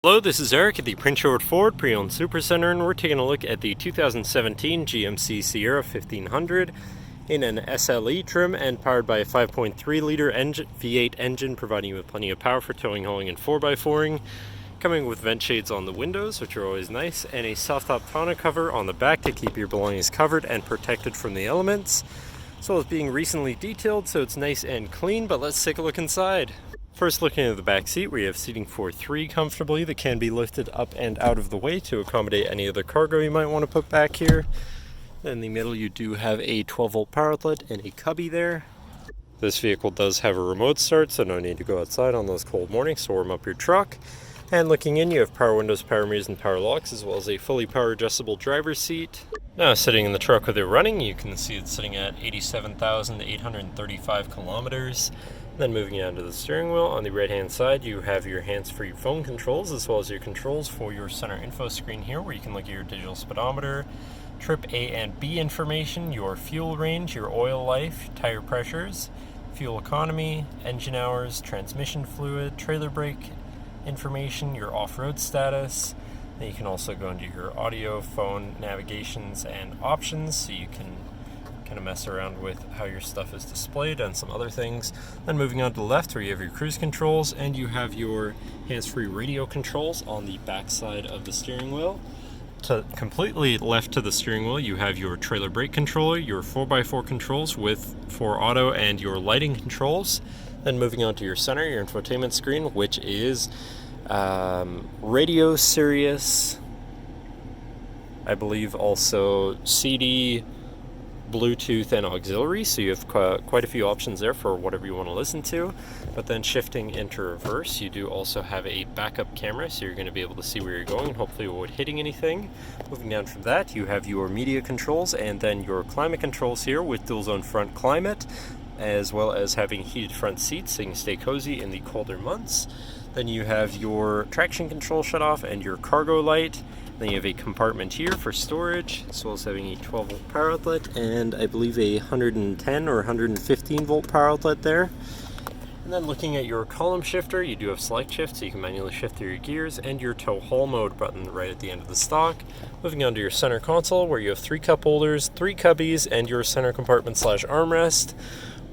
Hello, this is Eric at the Prince George Ford Pre-Owned Supercentre, and we're taking a look at the 2017 GMC Sierra 1500 in an SLE trim and powered by a 5.3-liter V8 engine, providing you with plenty of power for towing, hauling, and 4x4ing. Coming with vent shades on the windows, which are always nice, and a soft-top tonneau cover on the back to keep your belongings covered and protected from the elements, as well as being recently detailed, so it's nice and clean. But let's take a look inside. First, looking at the back seat, we have seating for 3 comfortably that can be lifted up and out of the way to accommodate any other cargo you might want to put back here. In the middle, you do have a 12-volt power outlet and a cubby there. This vehicle does have a remote start, so no need to go outside on those cold mornings to warm up your truck. And looking in, you have power windows, power mirrors, and power locks, as well as a fully power adjustable driver's seat. Now, sitting in the truck with it running, you can see it's sitting at 87,835 kilometers. Then moving down to the steering wheel, on the right hand side you have your hands-free phone controls, as well as your controls for your center info screen here, where you can look at your digital speedometer, trip A and B information, your fuel range, your oil life, tire pressures, fuel economy, engine hours, transmission fluid, trailer brake information, your off-road status. Then you can also go into your audio, phone, navigations, and options, so you can kind of mess around with how your stuff is displayed and some other things. Then moving on to the left, where you have your cruise controls, and you have your hands-free radio controls on the back side of the steering wheel. To completely left to the steering wheel, you have your trailer brake controller, your 4x4 controls with 4 auto, and your lighting controls. Then moving on to your center, your infotainment screen, which is radio, Sirius, I believe also CD, Bluetooth, and auxiliary, so you have quite a few options there for whatever you want to listen to. But then shifting into reverse, you do also have a backup camera, so you're going to be able to see where you're going, hopefully avoid hitting anything. Moving down from that, you have your media controls and then your climate controls here with dual zone front climate, as well as having heated front seats so you can stay cozy in the colder months. Then you have your traction control shut off and your cargo light. Then you have a compartment here for storage, as well as having a 12-volt power outlet and I believe a 110 or 115 volt power outlet there. And then looking at your column shifter, you do have select shift, so you can manually shift through your gears, and your tow haul mode button right at the end of the stock. Moving on to your center console, where you have 3 cup holders, 3 cubbies, and your center compartment / armrest,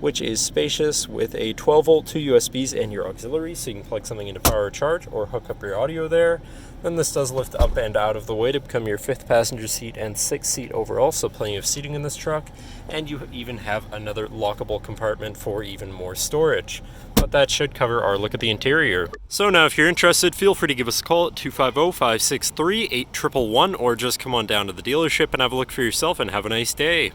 which is spacious with a 12-volt, 2 USBs, and your auxiliary, so you can plug something into power or charge or hook up your audio there. Then this does lift up and out of the way to become your 5th passenger seat and 6th seat overall, so plenty of seating in this truck. And you even have another lockable compartment for even more storage. But that should cover our look at the interior. So now if you're interested, feel free to give us a call at 250-563-8111, or just come on down to the dealership and have a look for yourself, and have a nice day.